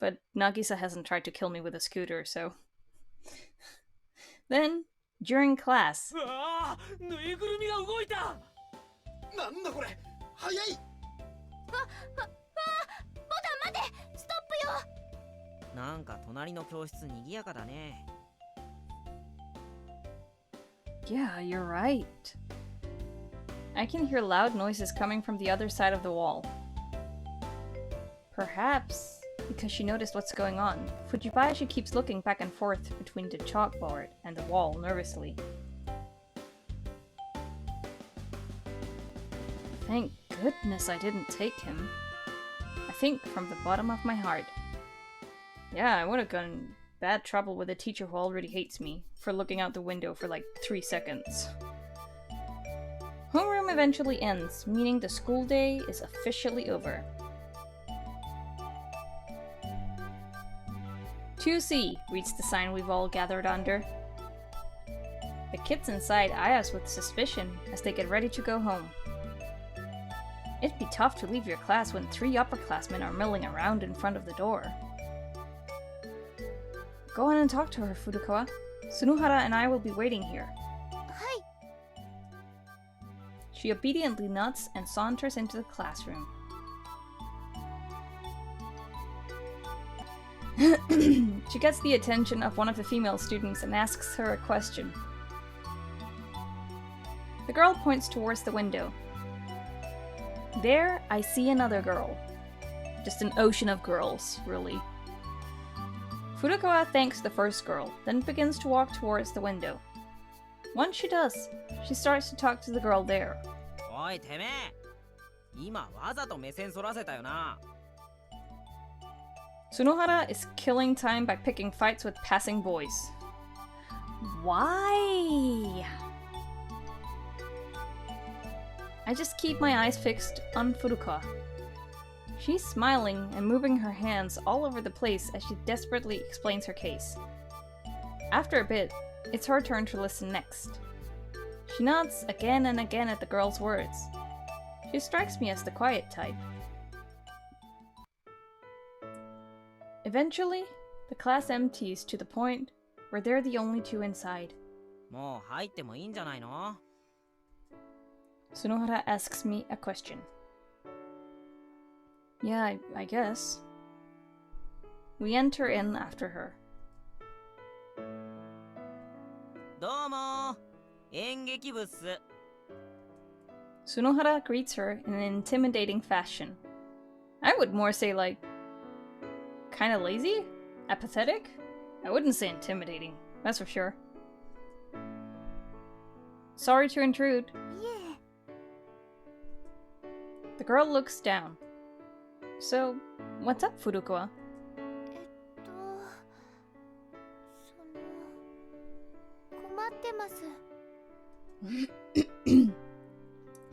But Nagisa hasn't tried to kill me with a scooter, so. Then, during class. うわあ、ぬいぐるみが動いた。なんだこれ、早い。ボタン待て、ストップよ。なんか隣の教室にぎやかだね。Yeah, you're right. I can hear loud noises coming from the other side of the wall. Perhaps because she noticed what's going on, Fujibayashi keeps looking back and forth between the chalkboard and the wall nervously. Thank goodness I didn't take him. I think from the bottom of my heart. Yeah, I would have gotten in bad trouble with a teacher who already hates me for looking out the window for like 3 seconds. Homeroom eventually ends, meaning the school day is officially over. 2C reads the sign we've all gathered under. The kids inside eye us with suspicion as they get ready to go home. It'd be tough to leave your class when 3 upperclassmen are milling around in front of the door. Go on and talk to her, Furukawa. Tsunohara and I will be waiting here. はい。 She obediently nods and saunters into the classroom. She gets the attention of one of the female students and asks her a question. The girl points towards the window. There, I see another girl. Just an ocean of girls, really. Furukawa thanks the first girl, then begins to walk towards the window. Once she does, she starts to talk to the girl there. おいてめえ、今わざと目線そらせたよな。Tsunohara is killing time by picking fights with passing boys. Why? I just keep my eyes fixed on Furukawa. She's smiling and moving her hands all over the place as she desperately explains her case. After a bit, it's her turn to listen next. She nods again and again at the girl's words. She strikes me as the quiet type. Eventually, the class empties to the point where they're the only 2 inside. もう入ってもいいんじゃないの？ Tsunohara asks me a question. Yeah, I guess. We enter in after her. どうも、演劇部っす。 Tsunohara greets her in an intimidating fashion. I would more say like, kinda lazy? Apathetic? I wouldn't say intimidating, that's for sure. Sorry to intrude. いえ。 The girl looks down. So, what's up, Furukawa? 困ってます。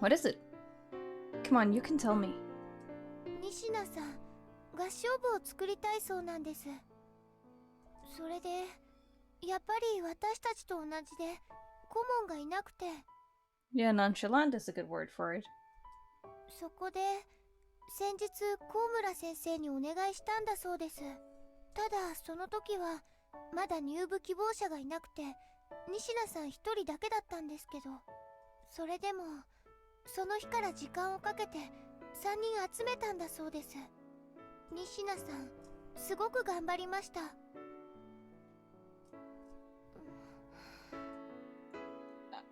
What is it? Come on, you can tell me. 仁科さん、合唱部を作りたいそうなんです。それで、やっぱり私たちと同じで、顧問がいなくて。 Yeah, nonchalant is a good word for it. そこで、先日、高村先生にお願いしたんだそうです。ただ、その時は、まだ入部希望者がいなくて、仁科さん一人だけだったんですけど、それでも、その日から時間をかけて、3人集めたんだそうです。仁科さん、すごく頑張りました。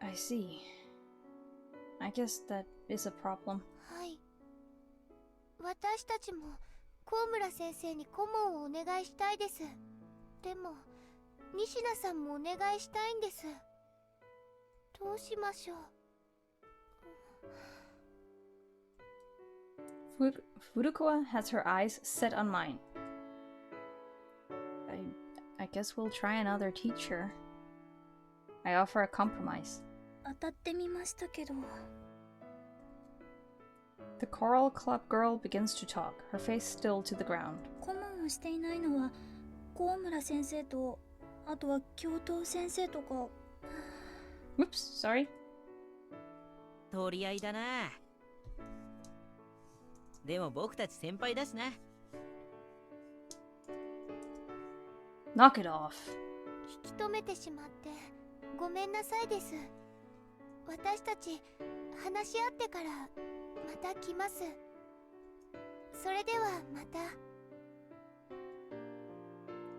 I see. I guess that is a problem. はい。私たちも高村先生に顧問をお願いしたいです。でも、仁科さんもお願いしたいんです。どうしましょう。Furukawa has her eyes set on mine. I guess we'll try another teacher. I offer a compromise. 当たってみましたけど。 The choral club girl begins to talk, her face still to the ground. 顧問をしていないのは高村先生と、あとは教頭先生とか。 Whoops, sorry. 取り合いだな。でも僕たち先輩だしな。Knock it off. 引き止めてしまってごめんなさいです。私たち話し合ってからまた来ます。それではまた。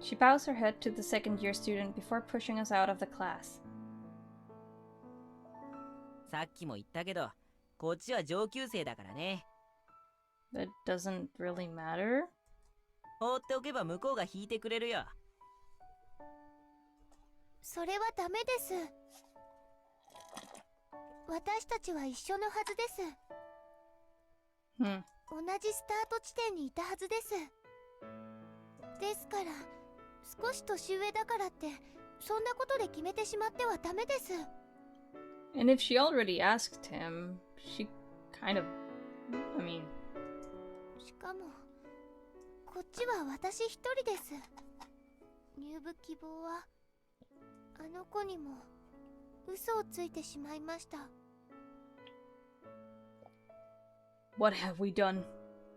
She bows her head to the second-year student before pushing us out of the class. さっきも言ったけど、こっちは上級生だからね。That doesn't really matter. 放っておけば向こうが引いてくれるよ。それはダメです。私たちは一緒のはずです。Hmm. 同じスタート地点にいたはずです。ですから、少し年上だからってそんなことで決めてしまってはダメです。 And if she already asked him, she kind of... I mean... しかもこっちは私一人です。入部希望はあの子にも嘘をついてしまいました。 What have we done?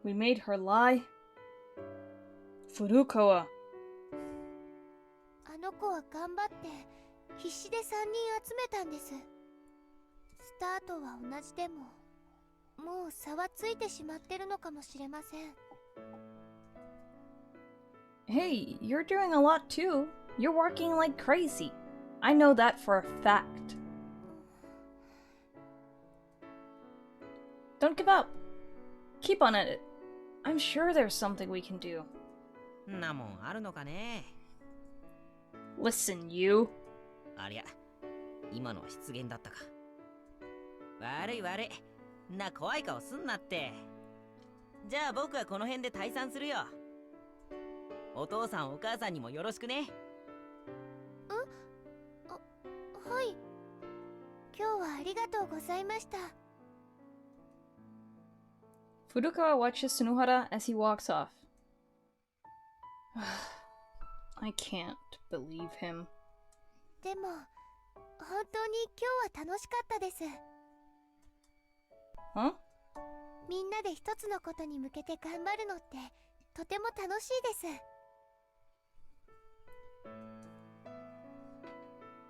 We made her lie? Furukawa. あの子は頑張って必死で3人集めたんです。スタートは同じでももう差はついてしまってるのかもしれません。 Hey, you're doing a lot too. You're working like crazy. I know that for a fact. Don't give up. Keep on at it. I'm sure there's something we can do. んなもんあるのかね。 Listen, you. ありゃ、今のは失言だったか。悪い悪い。な怖い顔すんなって。じゃあ僕はこの辺で退散するよ。お父さんお母さんにもよろしくね。はい。今日はありがとうございました。 Furukawa watches Tsunohara as he walks off. I can't believe him. でも本当に今日は楽しかったです。 Huh? みんなで一つのことに向けて頑張るのってとても楽しいです。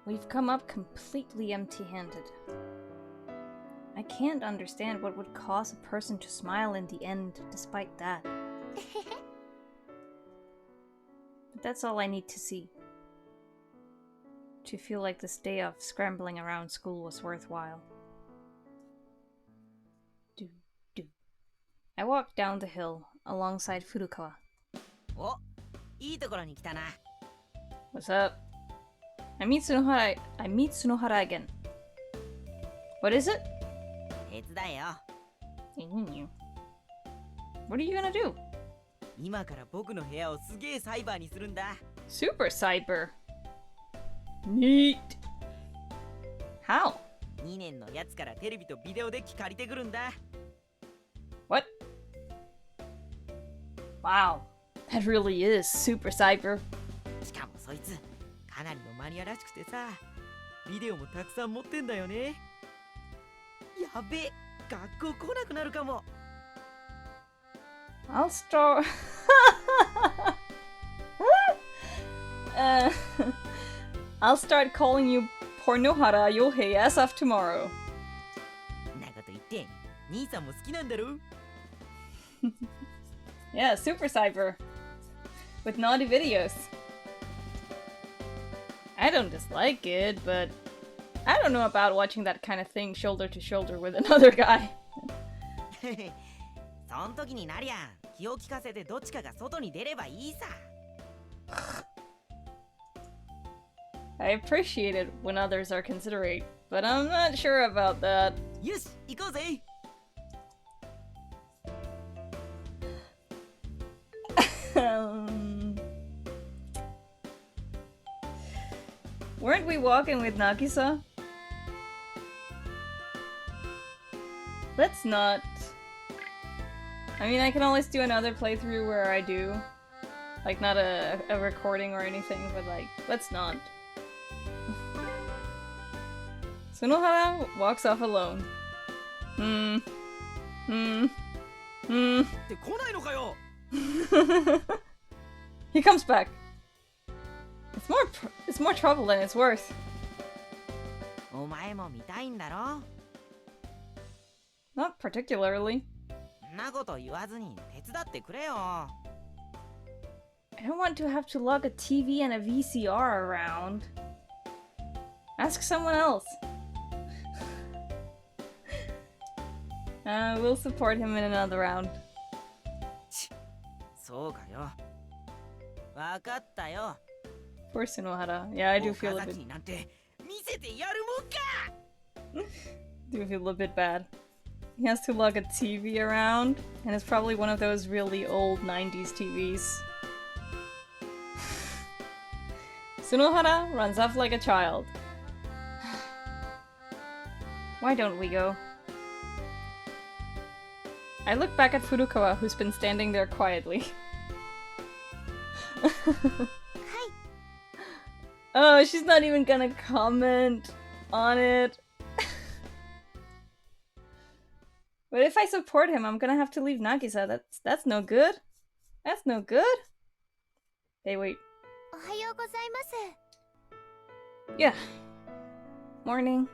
We've come up completely empty-handed. I can't understand what would cause a person to smile in the end despite that. But that's all I need to see. To feel like this day of scrambling around school was worthwhile. I walked down the hill alongside Furukawa. お、いいところに来たな。 What's up? I meet Tsunohara again. What is it? 手伝えよ。 What are you gonna do? 今から僕の部屋をすげえサイバーにするんだ。 Super Cyber. Neat. How? 2年のやつからテレビとビデオデッキ借りてくるんだ。 What? Wow. That really is Super Cyber. しかもそいつかなりのマニアらしくてさ、ビデオもたくさん持ってんだよね。やべえ、学校来なくなるかも。 I'll start... I'll start calling you Pornohara Yohei as of tomorrow. なこと言って、兄さんも好きなんだろ。 Yeah, Super Cyber. With naughty videos. I don't dislike it, but I don't know about watching that kind of thing shoulder to shoulder with another guy. そん時になりゃ気を利かせてどっちかが外に出ればいいさ。 I appreciate it when others are considerate, but I'm not sure about that. よし、行こうぜ。 Weren't we walking with Nagisa? Let's not. I mean, I can always do another playthrough where I do. Like, not a recording or anything, but like, let's not. Tsunohara walks off alone. って来ないのかよ。 He comes back. It's more trouble than it's worth. お前も見たいんだろ Not particularly. んなこと言わずに手伝ってくれよ I don't want to have to lug a TV and a VCR around. Ask someone else. We'll support him in another round. そうかよわかったよ Poor Sunohara. Yeah, I do feel a 岡 bit 崎になんて見せてやるもんか do feel a bit bad. He has to lug a TV around, and it's probably one of those really old 90s TVs. Sunohara runs off like a child. Why don't we go? I look back at Furukawa, who's been standing there quietly. Oh, she's not even gonna comment on it. But if I support him, I'm gonna have to leave Nagisa. That's no good. That's no good. Hey, wait. おはようございます。 Yeah. Morning.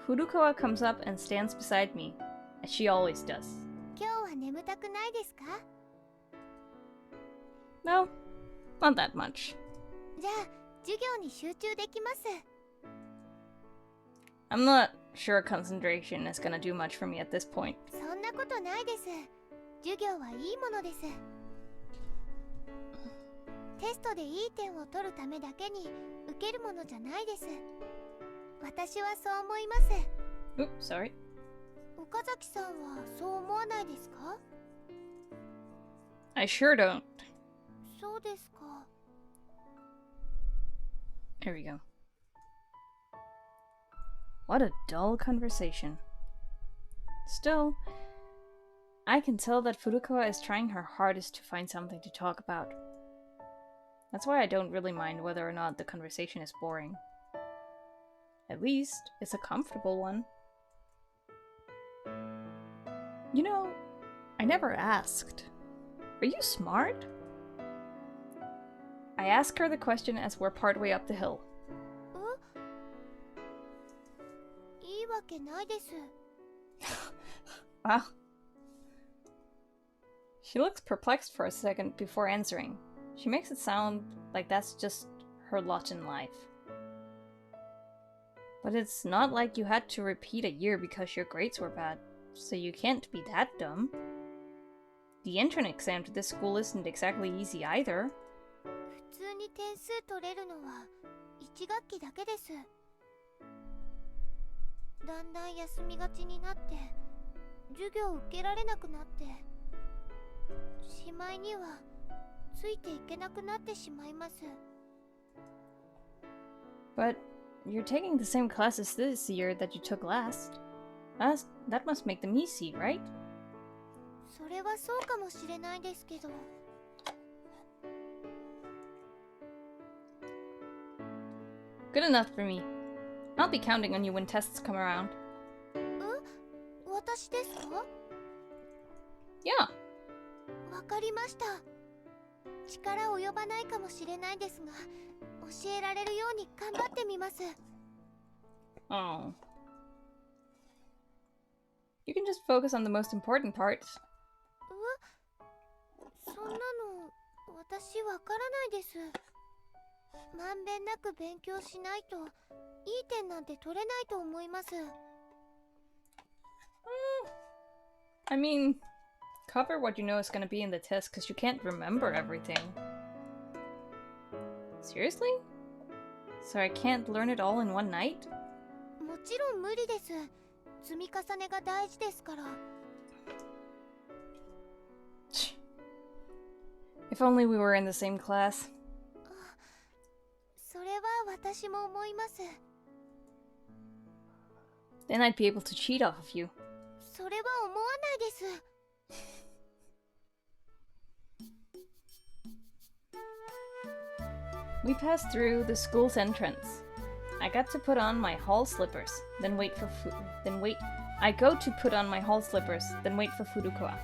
Furukawa comes up and stands beside me, as she always does. 今日は眠たくないですか？ No, not that much. じゃあ授業に集中できます。 I'm not sure concentration is gonna do much for me at this point. そんなことないです。授業はいいものです。テストでいい点を取るためだけに受けるものじゃないです。私はそう思います。 Oops, sorry. 岡崎さんはそう思わないですか？ I sure don't. そうですか。 Here we go. What a dull conversation. Still, I can tell that Furukawa is trying her hardest to find something to talk about. That's why I don't really mind whether or not the conversation is boring. At least, it's a comfortable one. You know, I never asked. Are you smart? I ask her the question as we're partway up the hill. いいわけないです。 Wow. She looks perplexed for a second before answering. She makes it sound like that's just her lot in life. But it's not like you had to repeat a year because your grades were bad, so you can't be that dumb. The entrance exam to this school isn't exactly easy either. 普通に点数取れるのは1学期だけです。だんだん休みがちになって授業を受けられなくなってしまいにはついていけなくなってしまいます。 But you're taking the same classes this year that you took last. That must make them easy, right? それはそうかもしれないですけど。 Good enough for me. I'll be counting on you when tests come around. 私ですか？ Yeah. わかりました。力及ばないかもしれないですが、教えられるように頑張ってみます。 Oh. You can just focus on the most important parts. そんなの私わからないです。まんべんなく勉強しないといい点なんて取れないと思います。 I mean, cover what you know is gonna be in the test because you can't remember everything. Seriously? So I can't learn it all in one night? もちろん無理です。積み重ねが大事ですから。 If only we were in the same class. それは私も思います。 Then I'd be able to cheat off of you. それは思わないです。 We passed through the school's entrance. I got to put on my hall slippers, then wait for I go to put on my hall slippers, then wait for Furukawa.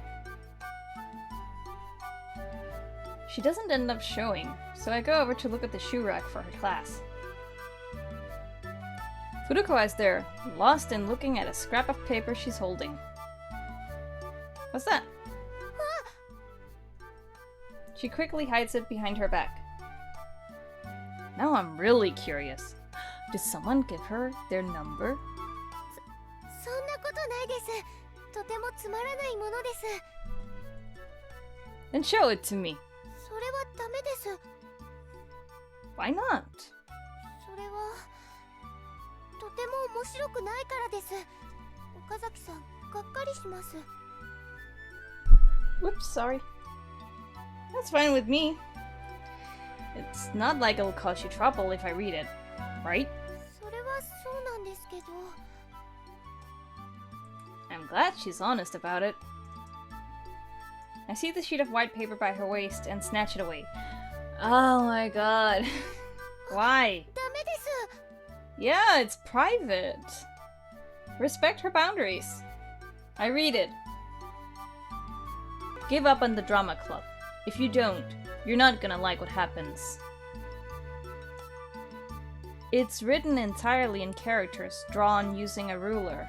She doesn't end up showing, so I go over to look at the shoe rack for her class. Furukawa is there, lost in looking at a scrap of paper she's holding. What's that? She quickly hides it behind her back. Now I'm really curious. Did someone give her their number? そんなことないです。とてもつまらないものです。 Then show it to me. それはダメです。 Why not? それはとても面白くないからです。岡崎さん、がっかりします。 Whoops, sorry. That's fine with me. It's not like it'll cause you trouble if I read it, right? それはそうなんですけど。 I'm glad she's honest about it. I see the sheet of white paper by her waist and snatch it away. Oh my god. Why? ダメです。 Yeah, it's private. Respect her boundaries. I read it. Give up on the drama club. If you don't, you're not gonna like what happens. It's written entirely in characters drawn using a ruler.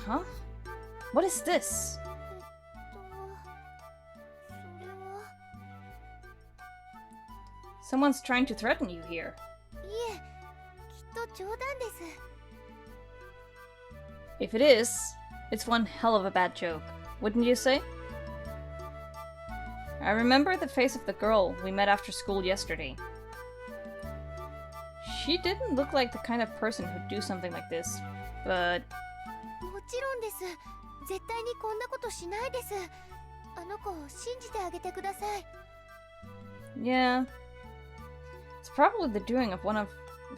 Huh? What is this? それは。 Someone's trying to threaten you here. いえ、きっと冗談です。 If it is, it's one hell of a bad joke, wouldn't you say? I remember the face of the girl we met after school yesterday. She didn't look like the kind of person who'd do something like this, but もちろんです。絶対にこんなことしないです。あの子を信じてあげてください。 yeah, it's probably the doing of one of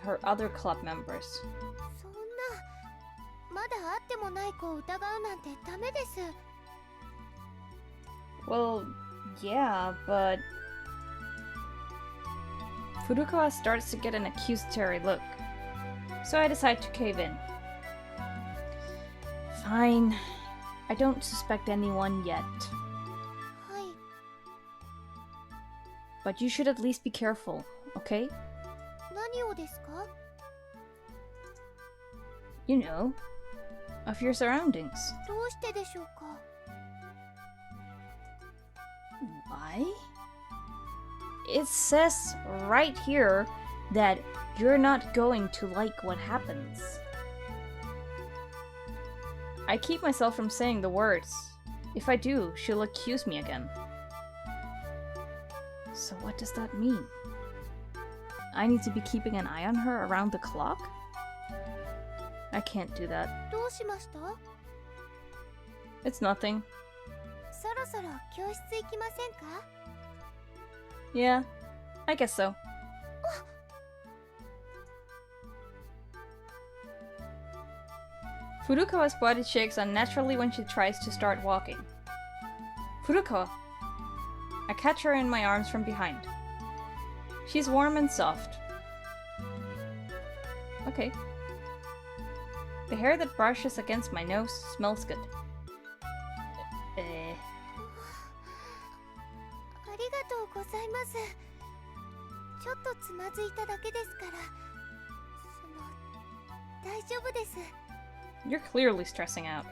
her other club members. そんな、まだ会ってもない子を疑うなんてダメです。 Well, yeah, but Furukawa starts to get an accusatory look, so I decide to cave in. Fine. I don't suspect anyone yet, はい。 but you should at least be careful, okay? 何をですか？ You know, of your surroundings. どうしてでしょうか？ Why? It says right here that you're not going to like what happens. I keep myself from saying the words. If I do, she'll accuse me again. So what does that mean? I need to be keeping an eye on her around the clock? I can't do that. どうしました？ It's nothing. そろそろ教室行きませんか？ Yeah, I guess so. Furukawa's body shakes unnaturally when she tries to start walking. Furukawa! I catch her in my arms from behind. She's warm and soft. Okay. The hair that brushes against my nose smells good. ありがとうございます。ちょっとつまずいただけですから。大丈夫です。 You're clearly stressing out.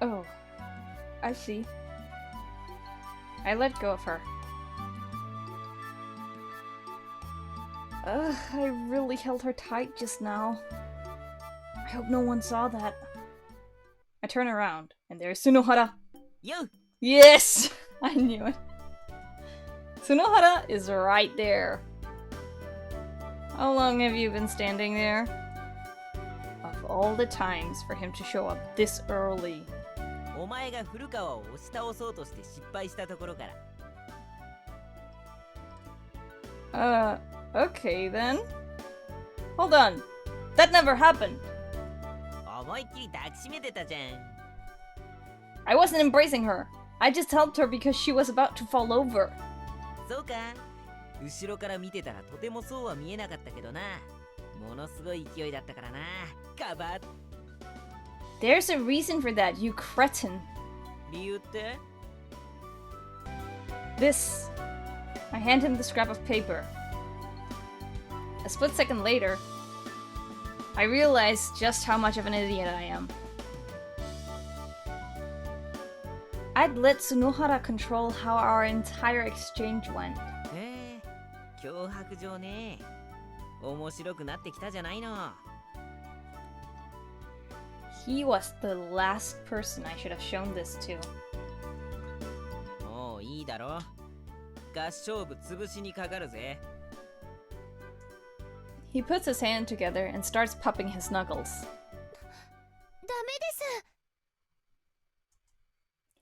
Oh, I see. I let go of her. Ugh, I really held her tight just now. I hope no one saw that. I turn around, and there's Sunohara. Yo! Yes! I knew it. Sunohara is right there. How long have you been standing there? Of all the times for him to show up this early. お前が古川を押し倒そうとして失敗したところから。Okay then. Hold on. That never happened. 思いっきり抱きしめてたじゃん。I wasn't embracing her. I just helped her because she was about to fall over. そうか。後ろから見てたらとてもそうは見えなかったけどな。ものすごい勢いだったからな。カバッ。There's a reason for that, you cretin. 理由って？ This. I hand him the scrap of paper. A split second later, I realize just how much of an idiot I am. I'd let Tsunohara control how our entire exchange went. 脅迫状ね。面白くなってきたじゃないの。He was the last person I should have shown this to. もういいだろ。合唱部潰しにかかるぜ。He puts his hand together and starts popping his knuckles. ダメです。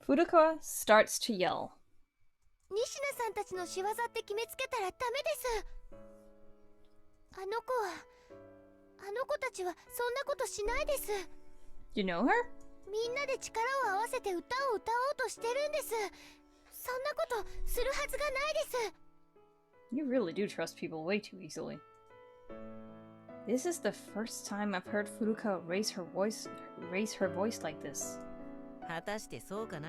Furukawa starts to yell. 仁科さんたちの仕業って決めつけたらダメです。あの子たちはそんなことしないです。 You know her? みんなで力を合わせて歌を歌おうとしてるんです。そんなことするはずがないです。 You really do trust people way too easily. This is the first time I've heard Furukawa raise her voice like this. 果たしてそうかな。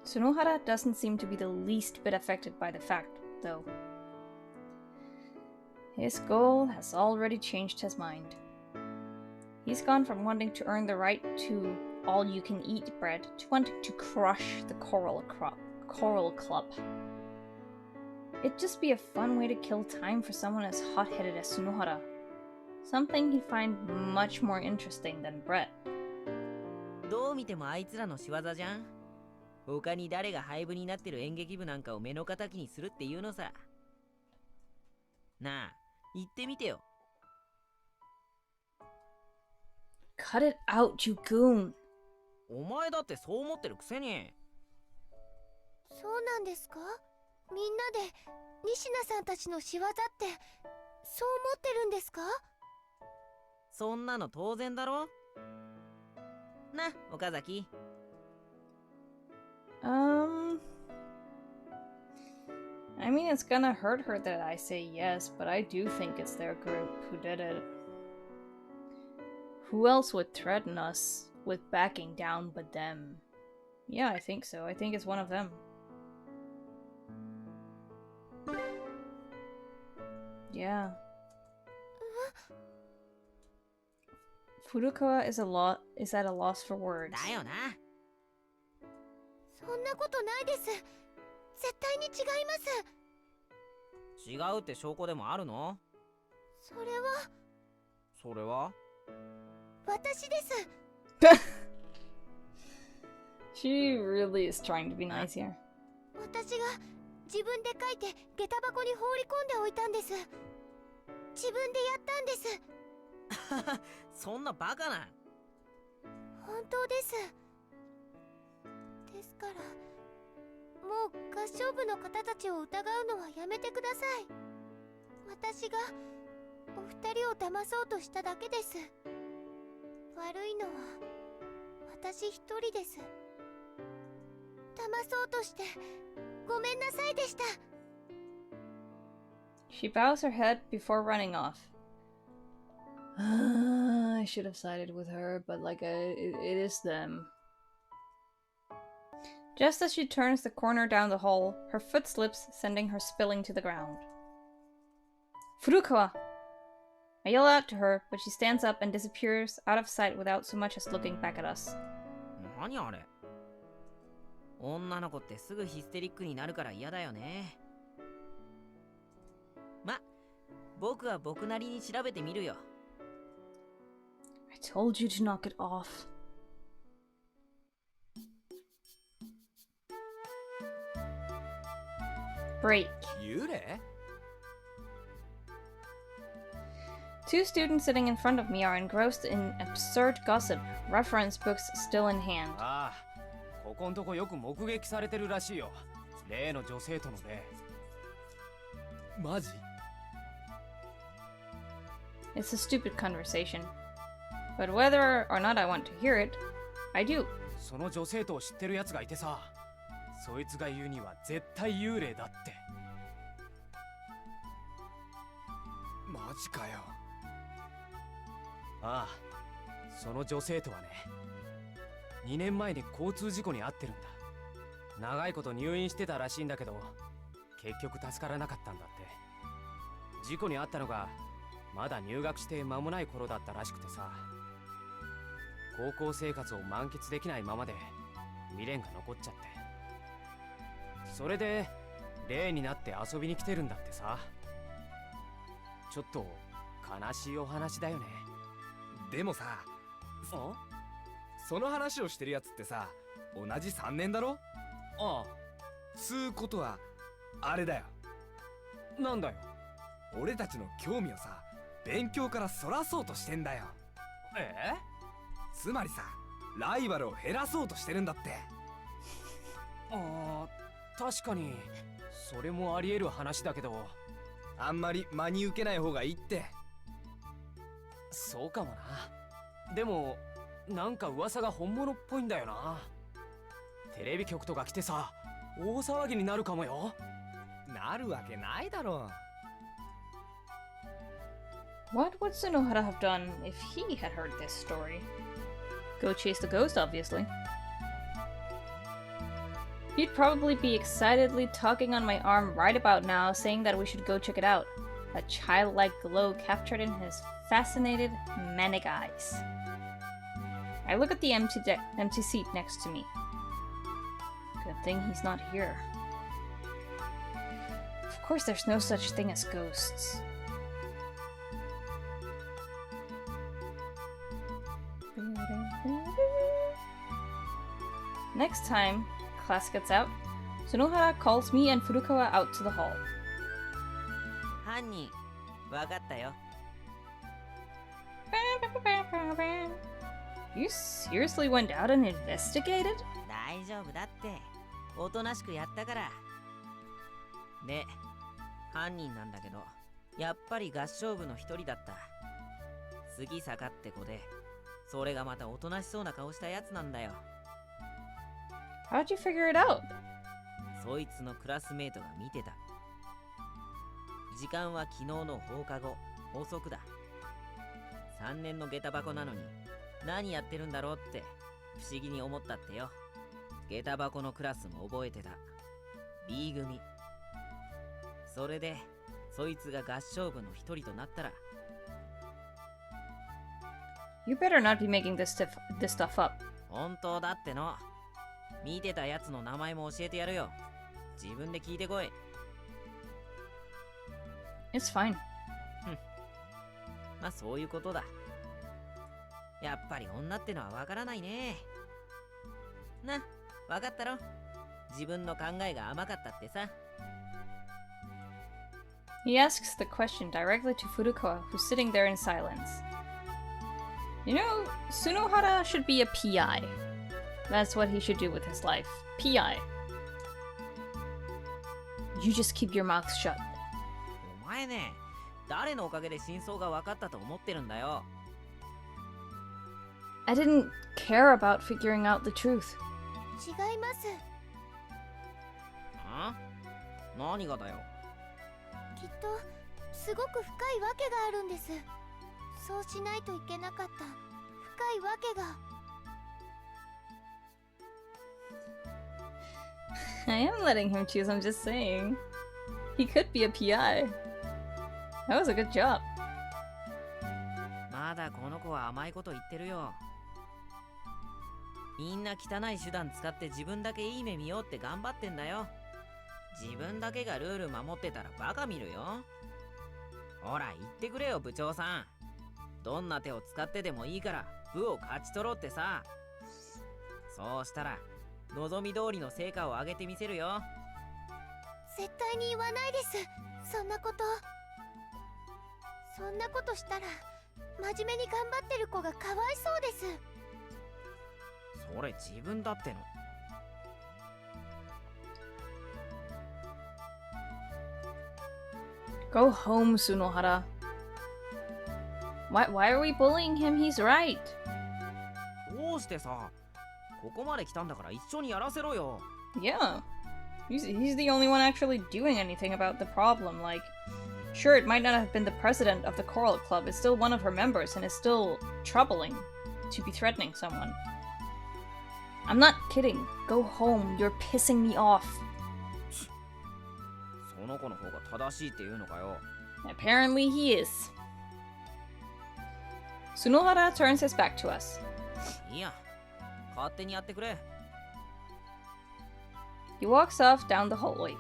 Tsunohara doesn't seem to be the least bit affected by the fact, though. His goal has already changed his mind. He's gone from wanting to earn the right to all-you-can-eat bread to wanting to crush the Coral Club. It'd just be a fun way to kill time for someone as hot-headed as Tsunohara. Something he'd find much more interesting than bread. どう見てもあいつらの仕業じゃん。他に誰が廃部になってる演劇部なんかを目の敵にするっていうのさ。なあ、言ってみてよ。Cut it out, you goon! お前だってそう思ってるくせに。そうなんですか？みんなで仁科さんたちの仕業ってそう思ってるんですか？そんなの当然だろ。な、岡崎。I mean, it's gonna hurt her that I say yes, but I do think it's their group who did it. Who else would threaten us with backing down but them? Yeah, I think so. I think it's one of them. Yeah. Furukawa is at a loss for words. だよな。そんなことないです。絶対に違います。違うって証拠でもあるの？それは私です。She really is trying to be nice here. 私が自分で書いて下駄箱に放り込んでおいたんです。自分でやったんです。そんなバカな。本当です。ですから、もう合唱部の方たちを疑うのはやめてください。私がお二人を騙そうとしただけです。悪いのは私一人です。騙そうとしてごめんなさいでした。 She bows her head before running off. I should have sided with her, but it is them. Just as she turns the corner down the hall, her foot slips, sending her spilling to the ground. Furukawa! I yell out to her, but she stands up and disappears out of sight without so much as looking back at us. 何あれ？女の子ってすぐヒステリックになるから嫌だよね。ま、僕は僕なりに調べてみるよ。I told you to knock it off. Break. 幽霊？ Two students sitting in front of me are engrossed in absurd gossip, reference books still in hand. ああ、ここんとこよく目撃されてるらしいよ。例の女性とのね。マジ？ It's a stupid conversation. But whether or not I want to hear it, I do. その女性とを知ってるやつがいてさ、そいつが言うには絶対幽霊だって。マジかよ。ああ、その女性とはね、2年前に交通事故に遭ってるんだ。長いこと入院してたらしいんだけど、結局助からなかったんだって。事故に遭ったのがまだ入学して間もない頃だったらしくてさ、高校生活を満喫できないままで未練が残っちゃって、それで例になって遊びに来てるんだってさ。ちょっと悲しいお話だよね。でもさ、その話をしてるやつってさ、同じ3年だろ。あつうことはあれだよ。あ、なんだよ。俺たちの興味をさ、勉強からそらそうとしてんだよ。つまりさ、ライバルを減らそうとしてるんだって。ああ、確かにそれもあり得る話だけど、あんまり真に受けない方がいいって。そうかもな。でもなんか噂が本物っぽいんだよな。テレビ局とか来てさ、大騒ぎになるかもよ。なるわけないだろ。 What would Sunohara have done if he had heard this story? Go chase the ghost, obviously. He'd probably be excitedly tugging on my arm right about now, saying that we should go check it out. A childlike glow captured in his fascinated, manic eyes. I look at the empty seat next to me. Good thing he's not here. Of course there's no such thing as ghosts. Next time class gets out, Sunohara calls me and Furukawa out to the hall. 犯人わかったよ。 You seriously went out and investigated? 大丈夫だって。おとなしくやったから。で、犯人なんだけど、やっぱり合唱部の一人だった。杉坂って子で、それがまたおとなしそうな顔したやつなんだよ。How'd you figure it out? そいつのクラスメートが見てた。時間は昨日の放課後、遅くだ。3年の下駄箱なのに何やってるんだろうって不思議に思ったってよ。下駄箱のクラスも覚えてた。 B 組。それでそいつが合唱部の一人となったら。 You better not be making this stuff up. 本当だっての。見てたやつの名前も教えてやるよ。自分で聞いてこい。 It's fine. まあそういうことだ。やっぱり女ってのはわからないね。な、わかったろ。自分の考えが甘かったってさ。 He asks the question directly to Furukawa, who's sitting there in silence. You know, Sunohara should be a PI. That's what he should do with his life. PI. You just keep your mouth shut. お前ね、誰のおかげで真相が分かったと思ってるんだよ。 I didn't care about figuring out the truth. 違います。ん？何がだよ。きっとすごく深いわけがあるんです。そうしないといけなかった深いわけが。I am letting him choose, I'm just saying. He could be a PI. That was a good job. まだこの子は甘いこと言ってるよ。みんな汚い手段使って自分だけいい目見ようって頑張ってんだよ。自分だけがルール守ってたらバカ見るよ。ほら言ってくれよ部長さん。どんな手を使ってでもいいから部を勝ち取ろうってさ。そうしたら望み通りの成果を上げてみせるよ。絶対に言わないです。そんなこと。そんなことしたら真面目に頑張ってる子がかわいそうです。それ自分だっての。 Go home, Sunohara. Why are we bullying him? He's right. どうしてさ、ここまで来たんだから一緒にやらせろよ。 Yeah. He's the only one actually doing anything about the problem. Like, sure, it might not have been the president of the choral club. It's still one of her members, and it's still troubling to be threatening someone. I'm not kidding. Go home. You're pissing me off. その子の方が正しいって言うのかよ。 Apparently he is. Sunohara turns his back to us. いいや、勝手にやってくれ。 He walks off down the hallway.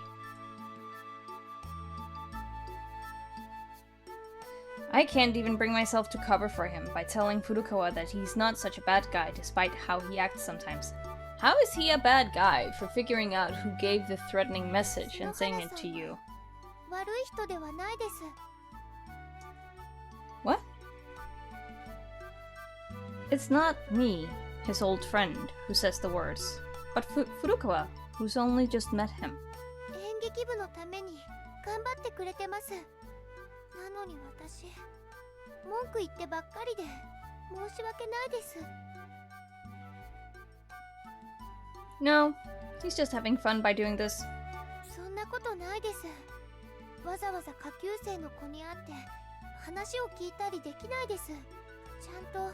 I can't even bring myself to cover for him by telling Furukawa that he's not such a bad guy despite how he acts sometimes. How is he a bad guy for figuring out who gave the threatening message and saying it to you? 悪い人ではないです。 What? It's not me, his old friend, who says the words, but Furukawa, who's only just met him. 演劇部のために頑張ってくれてます。なのに私、文句言ってばっかりで申し訳ないです。 No, he's just having fun by doing this. そんなことないです。わざわざ下級生の子に会って話を聞いたりできないです。ちゃんと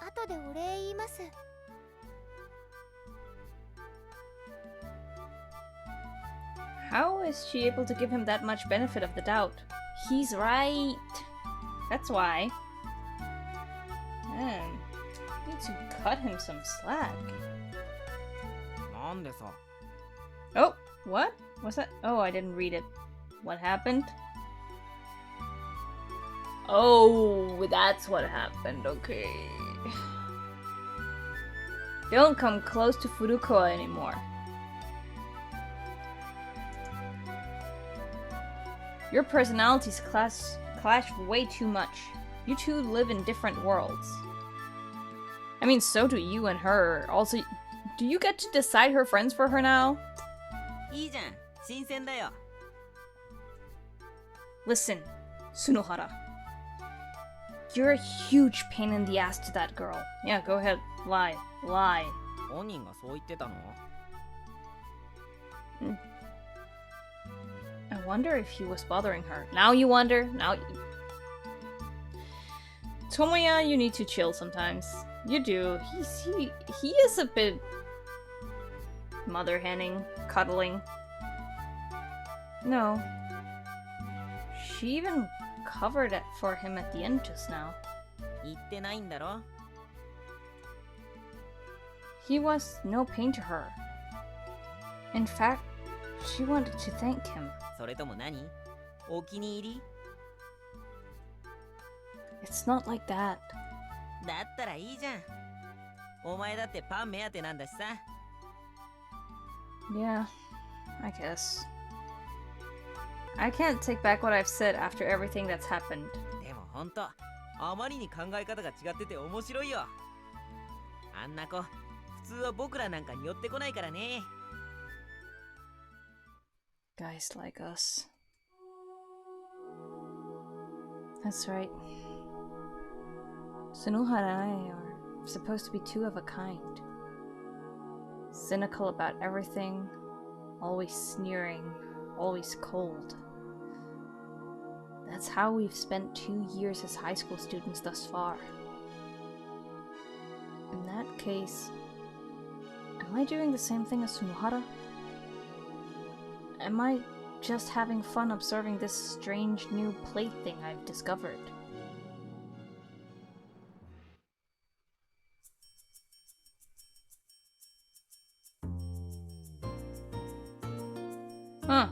後でお礼言います。 How is she able to give him that much benefit of the doubt? He's right. That's why. Man, need to cut him some slack. なんでさ。 Oh, what? What's that? Oh, I didn't read it. What happened? Oh, that's what happened. Okay. Don't come close to Furukawa anymore. Your personalities clash way too much. You two live in different worlds. I mean, so do you and her. Also, do you get to decide her friends for her now? いいじゃん、新鮮だよ。 Listen, Sunohara. You're a huge pain in the ass to that girl. Yeah, go ahead. Lie. 本人がそう言ってたの？ I wonder if he was bothering her. Now you wonder? Tomoya, you need to chill sometimes. You do. He is a bit mother-henning, cuddling. No. She even covered it for him at the end just now. 言ってないんだろ？ He was no pain to her. In fact, she wanted to thank him. それとも何？お気に入り？ It's not like that. だったらいいじゃん。お前だってパン目当てなんだしさ。 Yeah, I guess. I can't take back what I've said after everything that's happened. でもほんと、あまりに考え方が違ってて面白いよ。あんな子、普通は僕らなんかに寄ってこないからね。 Guys like us. That's right. Sunohara and I are supposed to be two of a kind. Cynical about everything, always sneering, always cold. That's how we've spent 2 years as high school students thus far. In that case, am I doing the same thing as Sunohara? Am I just having fun observing this strange new plaything I've discovered? Huh.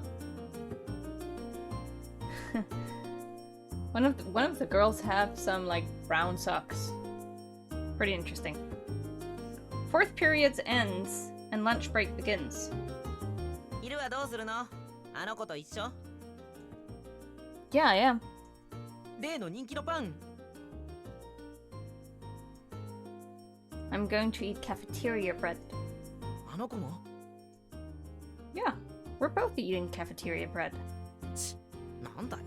One of the girls have some like brown socks. Pretty interesting. 4th period ends and lunch break begins. 昼はどうするの？あの子と一緒？ Yeah, I am. 例の人気のパン。 I'm going to eat cafeteria bread. あの子も？ Yeah, we're both eating cafeteria bread. なんだよ。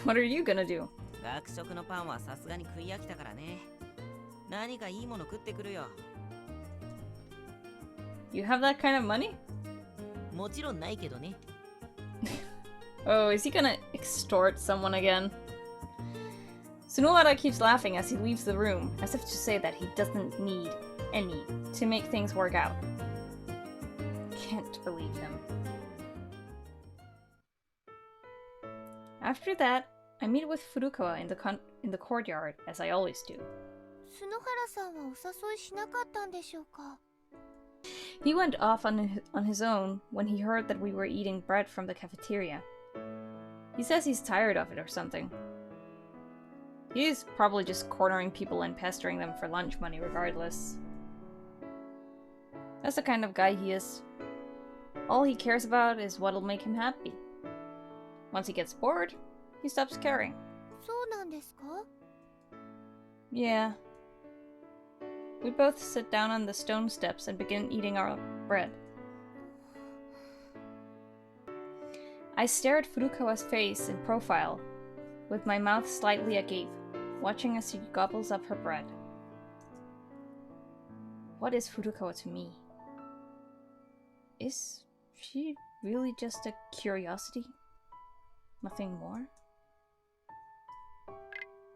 What are you gonna do? 学食のパンはさすがに食い飽きたからね。何かいいもの食ってくるよ。 You have that kind of money? もちろんないけどね。 Oh, is he gonna extort someone again? Sunohara keeps laughing as he leaves the room, as if to say that he doesn't need any to make things work out. Can't believe him. After that, I meet with Furukawa in the courtyard, as I always do. 篠原さんはお誘いしなかったんでしょうか？ He went off on his own when he heard that we were eating bread from the cafeteria. He says he's tired of it or something. He's probably just cornering people and pestering them for lunch money regardless. That's the kind of guy he is. All he cares about is what'll make him happy. Once he gets bored, he stops caring. そうなんですか？ Yeah. We both sit down on the stone steps and begin eating our bread. I stare at Furukawa's face in profile, with my mouth slightly agape, watching as she gobbles up her bread. What is Furukawa to me? Is she really just a curiosity? Nothing more?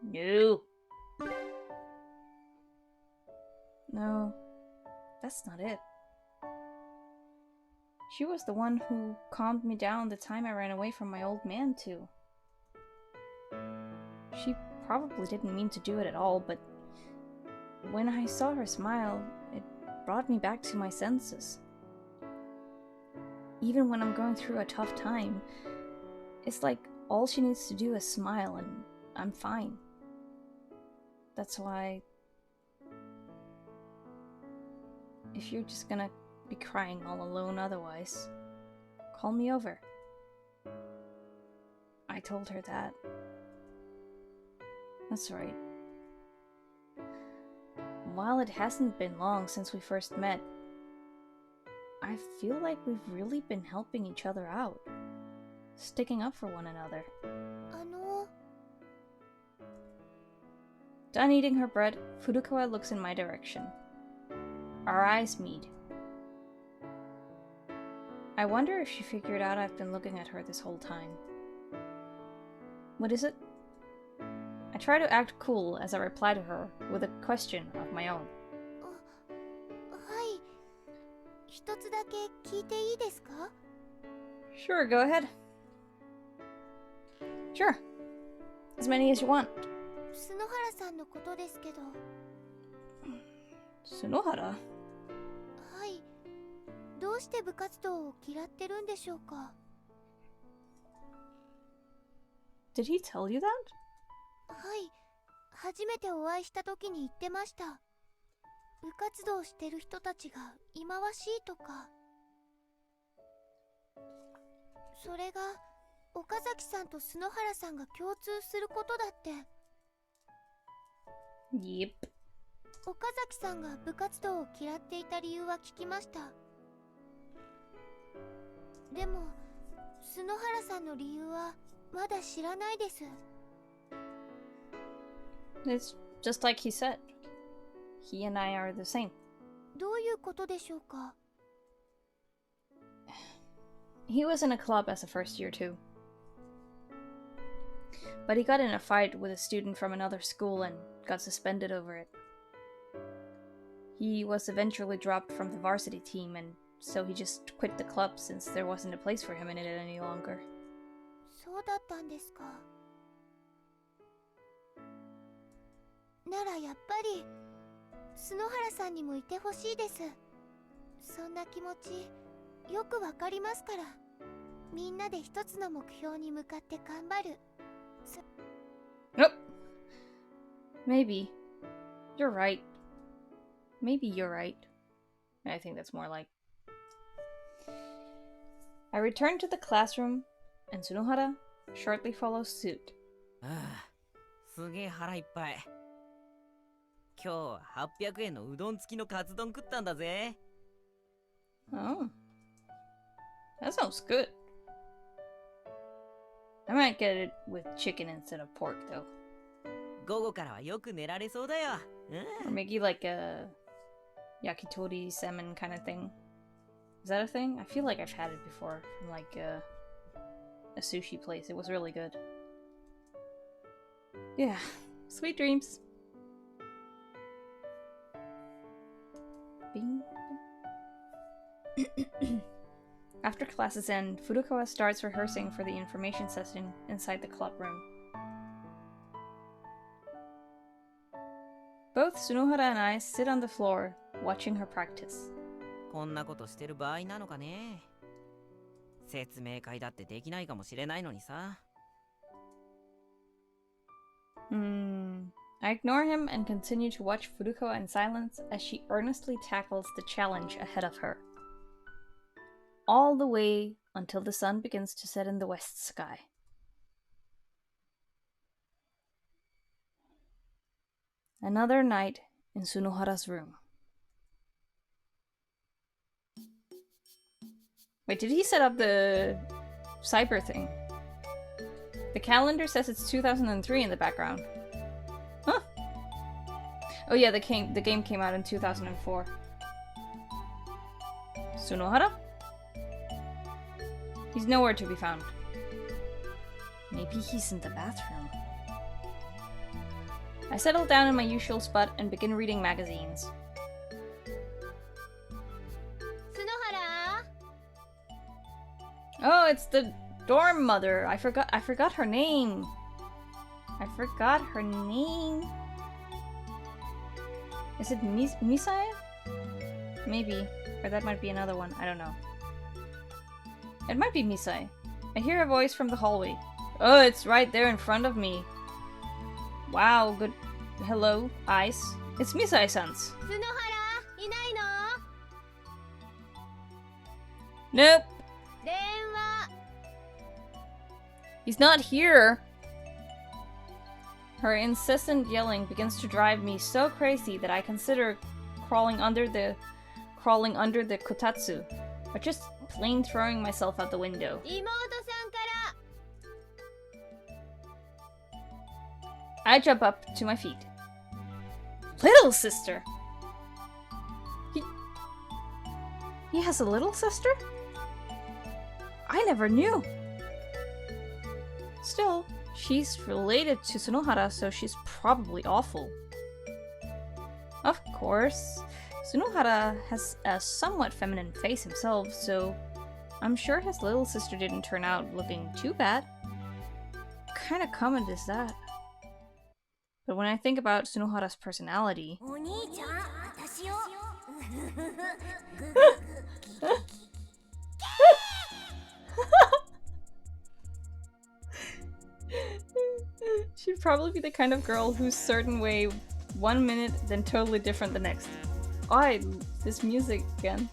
No. No, that's not it. She was the one who calmed me down the time I ran away from my old man, too. She probably didn't mean to do it at all, but when I saw her smile, it brought me back to my senses. Even when I'm going through a tough time, it's like all she needs to do is smile and I'm fine. That's why... If you're just gonna be crying all alone otherwise, call me over. I told her that. That's right. While it hasn't been long since we first met, I feel like we've really been helping each other out. Sticking up for one another. あの Done eating her bread, Furukawa looks in my direction. Our eyes meet. I wonder if she figured out I've been looking at her this whole time. What is it? I try to act cool as I reply to her with a question of my own. はい。一つだけ聞いていいですか？ Sure, go ahead. Sure. As many as you want. 篠原さんのことですけど。 Sunohara? はい。どうして部活動を嫌ってるんでしょうか？ Did he tell you that? はい。初めてお会いした時に言ってました。部活動してる人たちが忌まわしいとか。それが岡崎さんと篠原さんが共通することだって。 Yep. 岡崎さんが部活動を嫌っていた理由は聞きました。でも篠原さんの理由はまだ知らないです。 It's just like he said. He and I are the same. どういうことでしょうか？ He was in a club as a first year too. But he got in a fight with a student from another school and got suspended over it. He was eventually dropped from the varsity team, and so he just quit the club since there wasn't a place for him in it any longer. そうだったんですか。ならやっぱり篠原さんにもいてほしいです。そんな気持ちよくわかりますから。みんなで一つの目標に向かって頑張る。Nope. Maybe. You're right. Maybe you're right. I think that's more like. I return to the classroom, and Tsunohara shortly follows suit. ああ、すげえ腹いっぱい。今日は800円のうどん付きのカツ丼食ったんだぜ。Oh. That sounds good. I might get it with chicken instead of pork, though. 午後からはよく寝られそうだよ。Or maybe like a yakitori salmon kind of thing. Is that a thing? I feel like I've had it before from like a sushi place. It was really good. Yeah, sweet dreams. After classes end, Furukawa starts rehearsing for the information session inside the club room. Both Tsunohara and I sit on the floor, watching her practice. こんなことしてる場合なのかね。説明会だってできないかもしれないのにさ。I ignore him and continue to watch Furukawa in silence as she earnestly tackles the challenge ahead of her. All the way until the sun begins to set in the west sky. Another night in Tsunohara's room. Wait, did he set up the cyber thing? The calendar says it's 2003 in the background. Huh. Oh yeah, the game came out in 2004. Tsunohara? He's nowhere to be found. Maybe he's in the bathroom. I settle down in my usual spot and begin reading magazines. Oh, it's the dorm mother. I forgot her name. I forgot her name. Is it Misai? Maybe. Or that might be another one. I don't know. It might be Misai. I hear a voice from the hallway. Oh, it's right there in front of me. Wow, good. Hello, Ice. It's Misai-san's. Nope. He's not here. Her incessant yelling begins to drive me so crazy that I consider crawling under the kotatsu, or just plain throwing myself out the window. I jump up to my feet. Little sister! He has a little sister? I never knew. Still, she's related to Tsunohara, so she's probably awful. Of course, Tsunohara has a somewhat feminine face himself, so I'm sure his little sister didn't turn out looking too bad. What kind of comment is that? But when I think about Tsunohara's personality... She'd probably be the kind of girl who's certain way 1 minute, then totally different the next. Oh, this music again.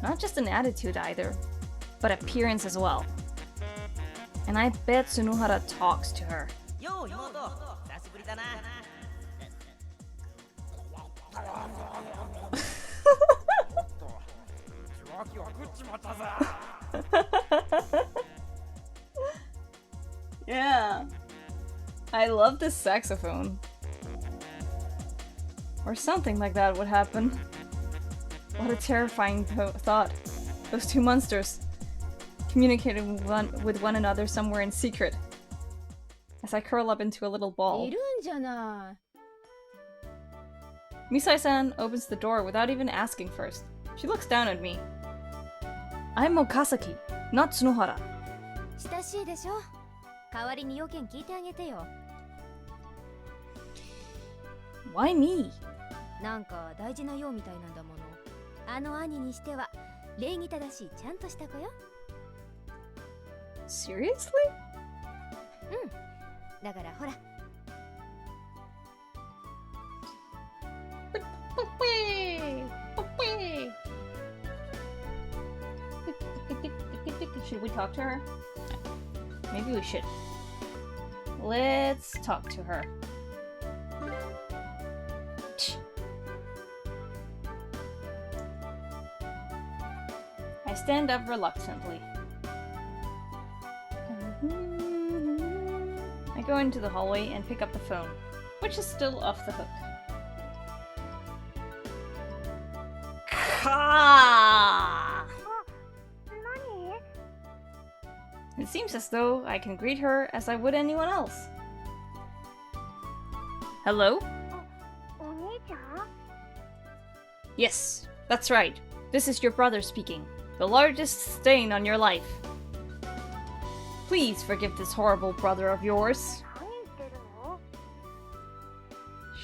Not just an attitude either, but appearance as well. And I bet Tsunohara talks to her. Yo, Imoto! 久しぶりだな。Yeah. I love this saxophone. Or something like that would happen. What a terrifying thought. Those two monsters communicating with one another somewhere in secret. As I curl up into a little ball. Misai-san opens the door without even asking first. She looks down at me. I'm Okasaki, not Tsunohara. Why me? なんか大事な用みたいなんだもの。あの兄にしては礼儀正しいちゃんとした子よ。Seriously? うん。だからほら。Should we talk to her? Maybe we should. Let's talk to her. I stand up reluctantly. I go into the hallway and pick up the phone, which is still off the hook. It seems as though I can greet her as I would anyone else. Hello? Yes, that's right. This is your brother speaking. The largest stain on your life. Please forgive this horrible brother of yours. 何言ってるの？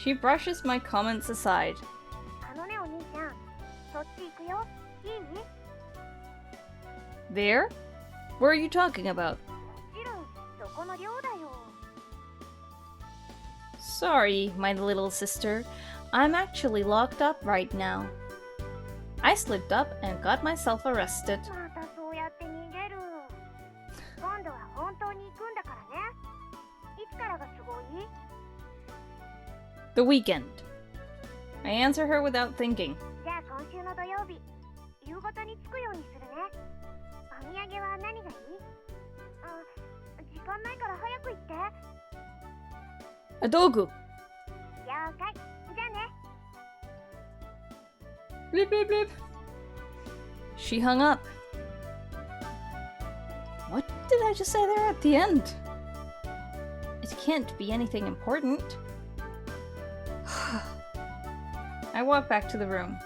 She brushes my comments aside. あのねお兄ちゃん、そっち行くよ。いい？ There? Where are you talking about? もちろん、そこの寮だよ。 Sorry, my little sister. I'm actually locked up right now. I slipped up and got myself arrested. またそうやって逃げる。今度は本当に行くんだからね。いつからが都合いい？ The weekend. I answer her without thinking. じゃあ今週の土曜日、夕方に着くようにするね。お土産は何がいい？あ、時間ないから早く行って。 Adogu! 了解。じゃあね。 Blip, blip, blip. She hung up. What did I just say there at the end? It can't be anything important. I walk back to the room.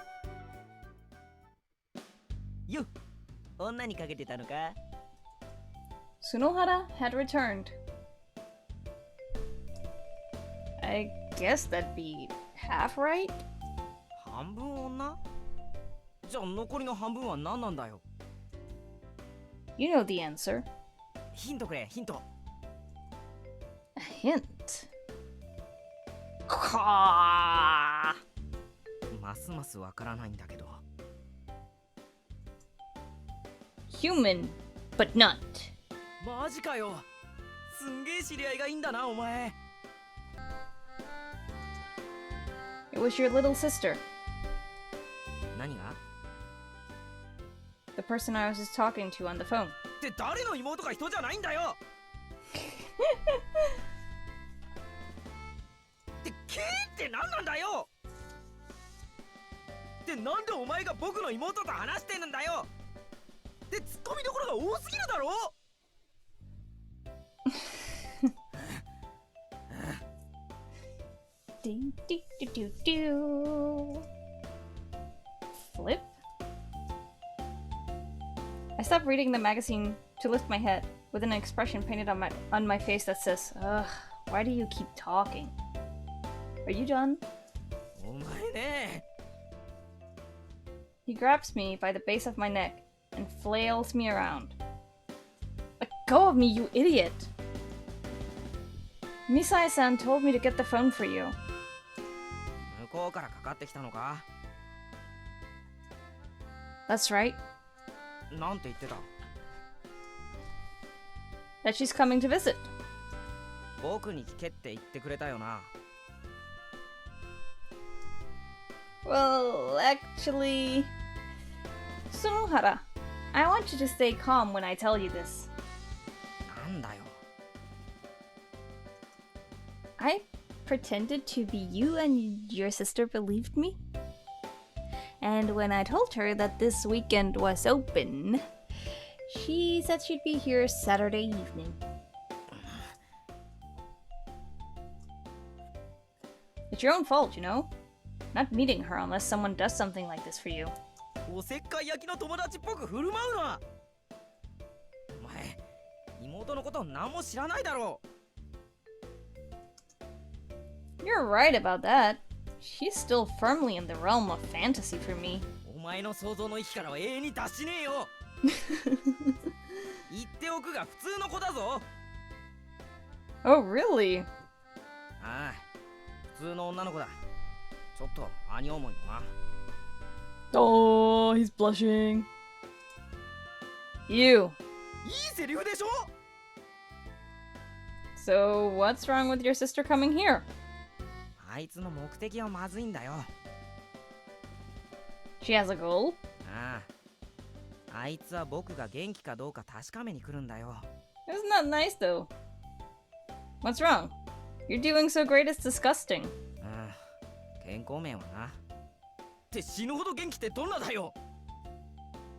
よっ、女にかけてたのか？ Sunohara had returned. I guess that'd be half right? 半分女？じゃあ残りの半分は何なんだよ。 You know the answer. ヒントくれ、ヒント。 A hint. Caw. ますますわからないんだけど。 Human, but not. マジかよ。すんげえ知り合いがいいんだな、お前。 It was your little sister, 何が？ the person I was just talking to on the phone. って誰の妹が人じゃないんだよ。ってケーって何なんだよ。ってなんでお前が僕の妹と話してるんだよ。ってツッコミどころが多すぎるだろ。 Do, do, do, do, do. Flip? I stop reading the magazine to lift my head, with an expression painted on my face that says, ugh, why do you keep talking? Are you done? お前ね。 He grabs me by the base of my neck and flails me around. Let go of me, you idiot! Misae-san told me to get the phone for you. 向こうからかかってきたのか？ That's right. なんて言ってた？ That she's coming to visit. 僕に聞けって言ってくれたよな。 Well, actually... Sunohara, I want you to stay calm when I tell you this. なんだよ。 I pretended to be you and your sister believed me? And when I told her that this weekend was open, she said she'd be here Saturday evening. It's your own fault, you know? Not meeting her unless someone does something like this for you. おせっかい焼きの友達っぽく振る舞うな。お前、妹のこと何も知らないだろう。 You're right about that. She's still firmly in the realm of fantasy for me. お前の想像の域からは永遠に脱しねえよ。言っておくが普通の子だぞ。 Oh, really? ああ、普通の女の子だ。ちょっと兄思いよな。 Oh, he's blushing. You. いいセリフでしょ。 So, what's wrong with your sister coming here? あいつの目的はまずいんだよ。 She has a goal? ああ、あいつは僕が元気かどうか確かめに来るんだよ。 Isn't that nice, though? What's wrong? You're doing so great, it's disgusting. うん、健康面はな。って死ぬほど元気ってどんなだよ。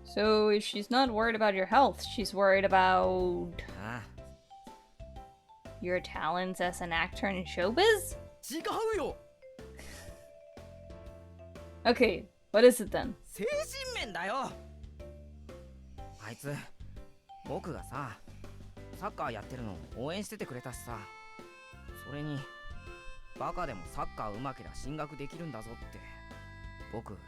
So, if she's not worried about your health, she's worried about ああ、 your talents as an actor in showbiz? 違うよ。 Okay, What is it then? 精神面だよ。あいつ僕がさサッカーやってるのを応援しててくれたしさ、それにバカでもサッカー上手けりゃ進学できるんだぞって僕。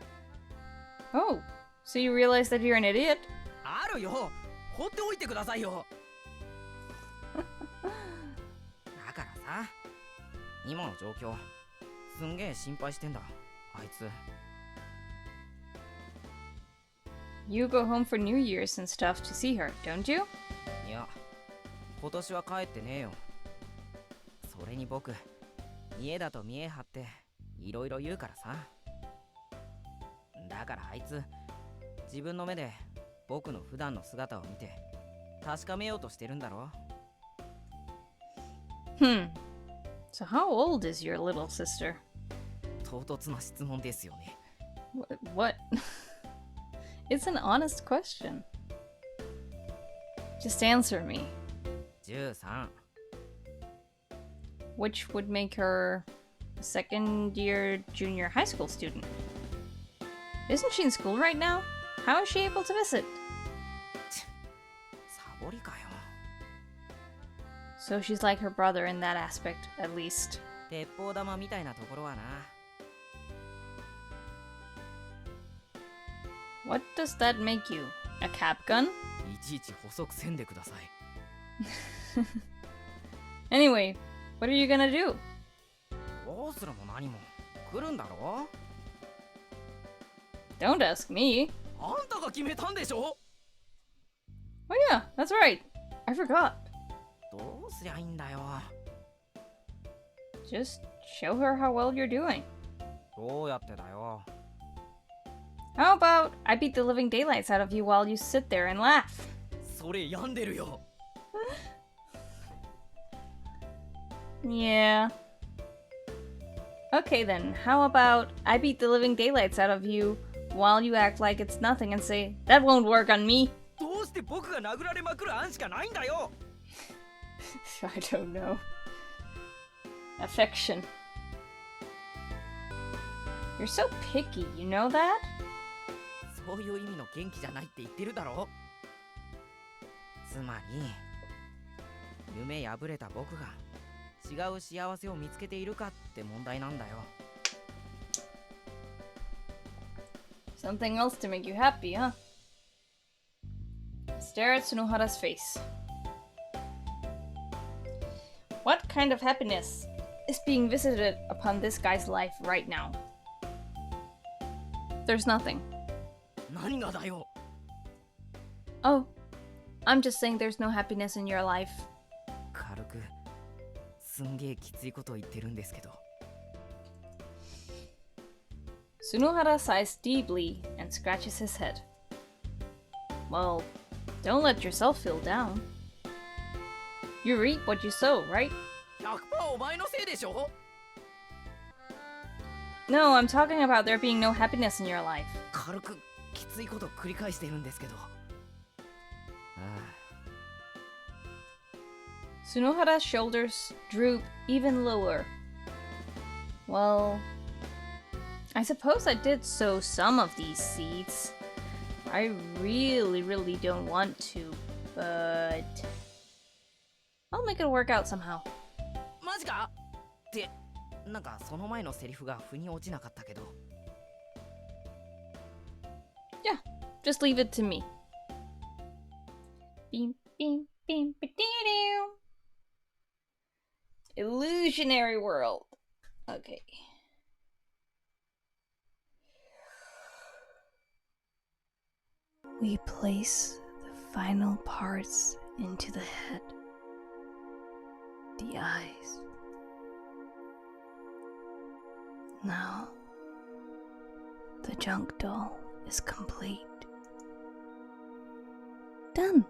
Oh, so you realize that you're an idiot? あるよ、放っておいてくださいよ。だからさ、今の状況すんげえ心配してんだあいつ。 You go home for New Year's and stuff to see her, don't you? いや、今年は帰ってねえよ。それに僕家だと見え張っていろいろ言うからさ。だからあいつ自分の目で僕の普段の姿を見て確かめようとしてるんだろ。 So how old is your little sister? 唐突な質問ですよね。 What? It's an honest question. Just answer me. 13。 Which would make her a second year junior high school student. Isn't she in school right now? How is she able to visit? サボりかよ。 So she's like her brother in that aspect, at least. 鉄砲玉みたいなところはな。 What does that make you? A cap gun? いちいち補足せんでください。 Anyway, what are you gonna do? どうするも何も来るんだろ。 Don't ask me. あんたが決めたんでしょ。 Oh yeah, that's right. I forgot. どうすりゃいいんだよ。 Just show her how well you're doing. どうやってだよ。 How about I beat the living daylights out of you while you sit there and laugh? それ病んでるよ。 Yeah. Okay then, how about I beat the living daylights out of you while you act like it's nothing and say, that won't work on me? どうして僕が殴られまくる案しかないんだよ。 I don't know. Affection. You're so picky, you know that? そういう意味の元気じゃないって言ってるだろ。つまり夢破れた僕が違う幸せを見つけているかって問題なんだよ。 Something else to make you happy, huh? Stare at Tsunohara's face. What kind of happiness is being visited upon this guy's life right now? There's nothing. 何がだよ。 Oh, I'm just saying there's no happiness in your life. 軽くすんげえきついことを言ってるんですけど。 Tsunohara sighs deeply and scratches his head. Well, don't let yourself feel down. You reap what you sow, right? 100% お前のせいでしょ。 No, I'm talking about there being no happiness in your life. 軽くきついことを繰り返してるんですけど。Tsunohara's shoulders droop even lower. Well, I suppose I did sow some of these seeds. I really don't want to, but I'll make it work out somehow. マジかってなんかその前のセリフが腑に落ちなかったけど。 Yeah, just leave it to me. Beam, beam, beam, ba-dee-doo. Illusionary world. Okay. We place the final parts into the head, the eyes. Now, the junk doll is complete. Done.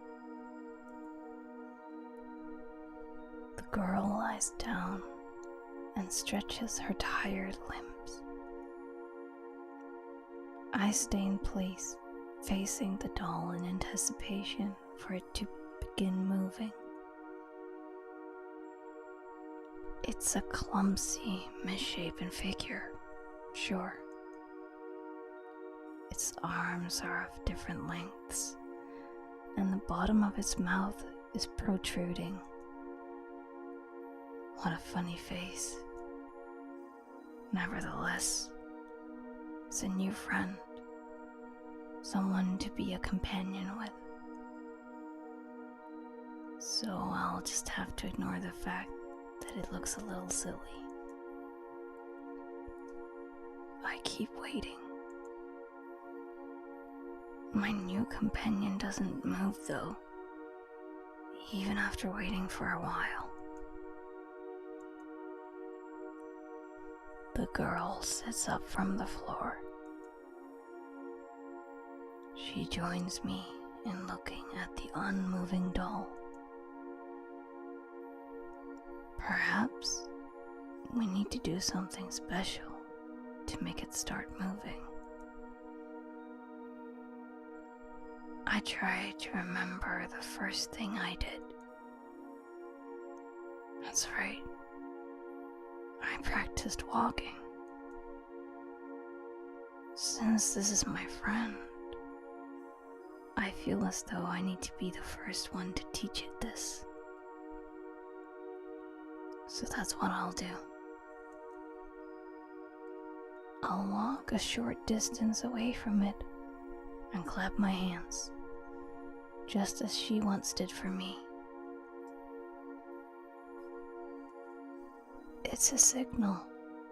The girl lies down and stretches her tired limbs. I stay in place, facing the doll in anticipation for it to begin moving. It's a clumsy, misshapen figure, sure. Its arms are of different lengths, and the bottom of its mouth is protruding. What a funny face. Nevertheless, it's a new friend, someone to be a companion with. So I'll just have to ignore the fact that it looks a little silly. I keep waiting. My new companion doesn't move though, even after waiting for a while. The girl sits up from the floor. She joins me in looking at the unmoving doll. Perhaps we need to do something special to make it start moving. I try to remember the first thing I did. That's right. I practiced walking. Since this is my friend, I feel as though I need to be the first one to teach it this. So that's what I'll do. I'll walk a short distance away from it and clap my hands, just as she once did for me. It's a signal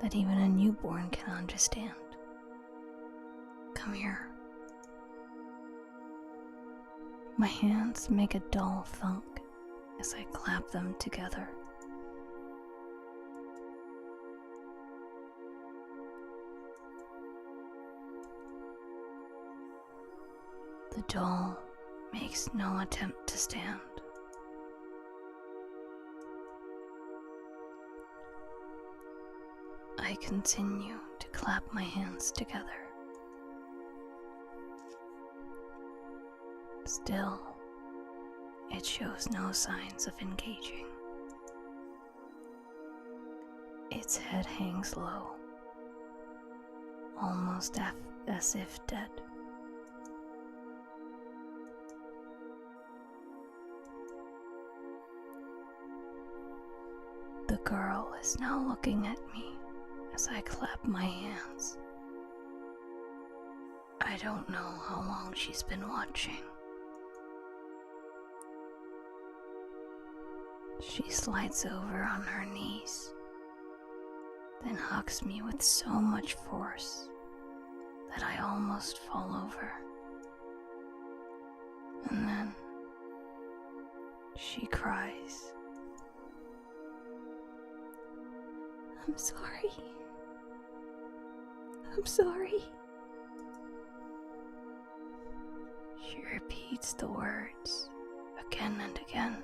that even a newborn can understand. Come here. My hands make a dull thunk as I clap them together. The doll makes no attempt to stand. I continue to clap my hands together. Still, it shows no signs of engaging. Its head hangs low, almost as if dead. The girl is now looking at me as I clap my hands. I don't know how long she's been watching. She slides over on her knees, then hugs me with so much force that I almost fall over. And then she cries. I'm sorry. I'm sorry. She repeats the words again and again.